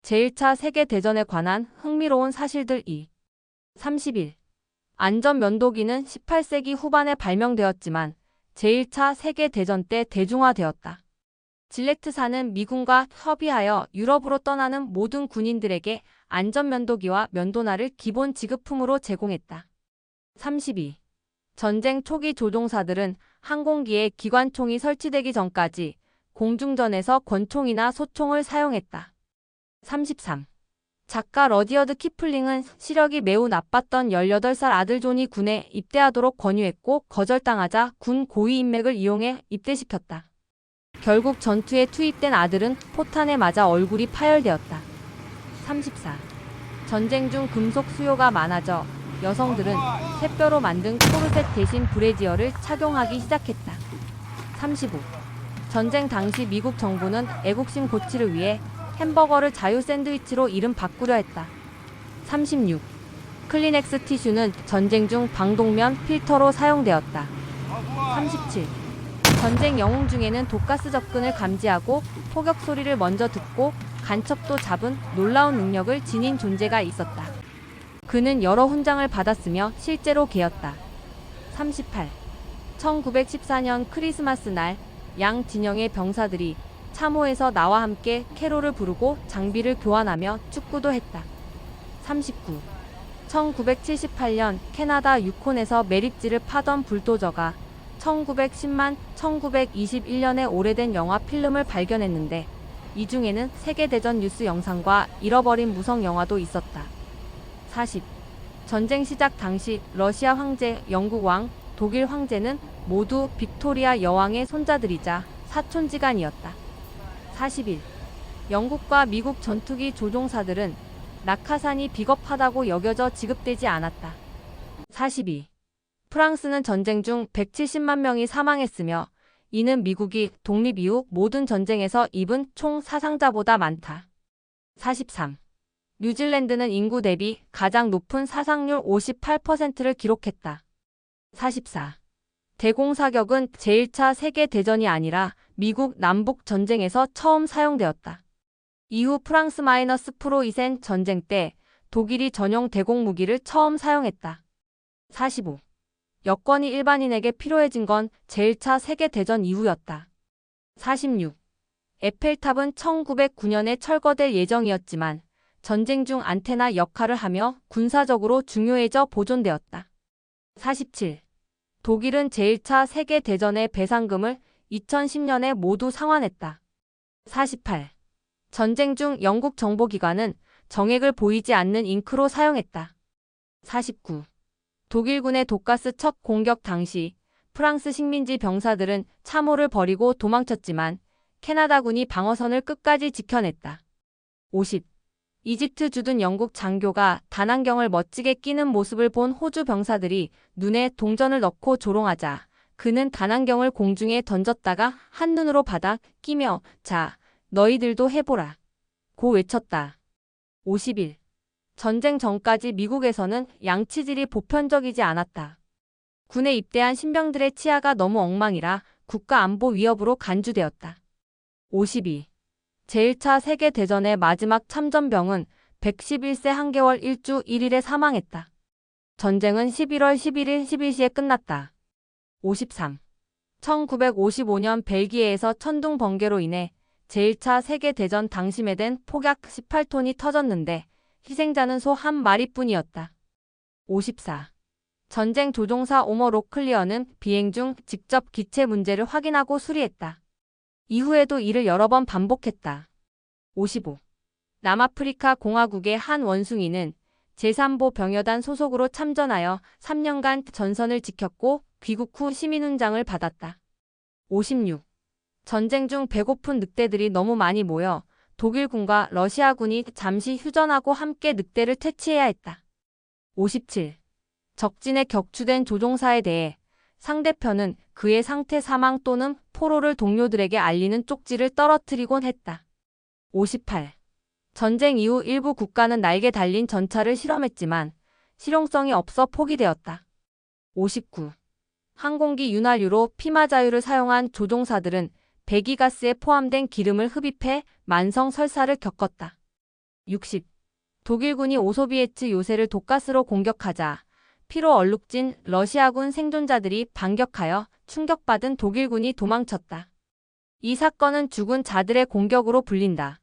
제1차 세계대전에 관한 흥미로운 사실들 2. 31. 안전면도기는 18세기 후반에 발명되었지만 제1차 세계대전 때 대중화되었다. 질레트사는 미군과 협의하여 유럽으로 떠나는 모든 군인들에게 안전면도기와 면도날을 기본 지급품으로 제공했다. 32. 전쟁 초기 조종사들은 항공기에 기관총이 설치되기 전까지 공중전에서 권총이나 소총을 사용했다. 33. 작가 러디어드 키플링은 시력이 매우 나빴던 18살 아들 존이 군에 입대하도록 권유했고 거절당하자 군 고위 인맥을 이용해 입대시켰다. 결국 전투에 투입된 아들은 포탄에 맞아 얼굴이 파열되었다. 34. 전쟁 중 금속 수요가 많아져 여성들은 샛뼈로 만든 코르셋 대신 브래지어를 착용하기 시작했다. 35. 전쟁 당시 미국 정부는 애국심 고취를 위해 햄버거를 자유 샌드위치로 이름 바꾸려 했다. 36. 클리넥스 티슈는 전쟁 중 방독면 필터로 사용되었다. 37. 전쟁 영웅 중에는 독가스 접근을 감지하고 포격 소리를 먼저 듣고 간첩도 잡은 놀라운 능력을 지닌 존재가 있었다. 그는 여러 훈장을 받았으며 실제로 개였다. 38. 1914년 크리스마스 날 양 진영의 병사들이 참호에서 나와 함께 캐롤을 부르고 장비를 교환하며 축구도 했다. 39. 1978년 캐나다 유콘에서 매립지를 파던 불도저가 1910만 1921년에 오래된 영화 필름을 발견했는데 이 중에는 세계대전 뉴스 영상과 잃어버린 무성 영화도 있었다. 40. 전쟁 시작 당시 러시아 황제, 영국 왕, 독일 황제는 모두 빅토리아 여왕의 손자들이자 사촌지간이었다. 41. 영국과 미국 전투기 조종사들은 낙하산이 비겁하다고 여겨져 지급되지 않았다. 42. 프랑스는 전쟁 중 170만 명이 사망했으며 이는 미국이 독립 이후 모든 전쟁에서 입은 총 사상자보다 많다. 43. 뉴질랜드는 인구 대비 가장 높은 사상률 58%를 기록했다. 44. 대공사격은 제1차 세계대전이 아니라 미국 남북 전쟁에서 처음 사용되었다. 이후 프랑스-프로 이센 전쟁 때 독일이 전용 대공 무기를 처음 사용했다. 45. 여권이 일반인에게 필요해진 건 제1차 세계대전 이후였다. 46. 에펠탑은 1909년에 철거될 예정이었지만 전쟁 중 안테나 역할을 하며 군사적으로 중요해져 보존되었다. 47. 독일은 제1차 세계대전의 배상금을 2010년에 모두 상환했다. 48. 전쟁 중 영국 정보기관은 정액을 보이지 않는 잉크로 사용했다. 49. 독일군의 독가스 첫 공격 당시 프랑스 식민지 병사들은 참호를 버리고 도망쳤지만 캐나다군이 방어선을 끝까지 지켜냈다. 50. 이집트 주둔 영국 장교가 단안경을 멋지게 끼는 모습을 본 호주 병사들이 눈에 동전을 넣고 조롱하자 그는 단안경을 공중에 던졌다가 한눈으로 받아 끼며 자, 너희들도 해보라 고 외쳤다. 51. 전쟁 전까지 미국에서는 양치질이 보편적이지 않았다. 군에 입대한 신병들의 치아가 너무 엉망이라 국가 안보 위협으로 간주되었다. 52. 제1차 세계대전의 마지막 참전병은 111세 1개월 1주 1일에 사망했다. 전쟁은 11월 11일 11시에 끝났다. 53. 1955년 벨기에에서 천둥 번개로 인해 제1차 세계대전 당시에 된 폭약 18톤이 터졌는데 희생자는 소 한 마리뿐이었다. 54. 전쟁 조종사 오머 로클리어는 비행 중 직접 기체 문제를 확인하고 수리했다. 이후에도 이를 여러 번 반복했다. 55. 남아프리카 공화국의 한 원숭이는 제3보 병여단 소속으로 참전하여 3년간 전선을 지켰고 귀국 후 시민훈장을 받았다. 56. 전쟁 중 배고픈 늑대들이 너무 많이 모여 독일군과 러시아군이 잠시 휴전하고 함께 늑대를 퇴치해야 했다. 57. 적진에 격추된 조종사에 대해 상대편은 그의 상태 사망 또는 포로를 동료들에게 알리는 쪽지를 떨어뜨리곤 했다. 58. 전쟁 이후 일부 국가는 날개 달린 전차를 실험했지만 실용성이 없어 포기되었다. 59. 항공기 윤활유로 피마자유를 사용한 조종사들은 배기가스에 포함된 기름을 흡입해 만성 설사를 겪었다. 60. 독일군이 오소비에트 요새를 독가스로 공격하자 피로 얼룩진 러시아군 생존자들이 반격하여 충격받은 독일군이 도망쳤다. 이 사건은 죽은 자들의 공격으로 불린다.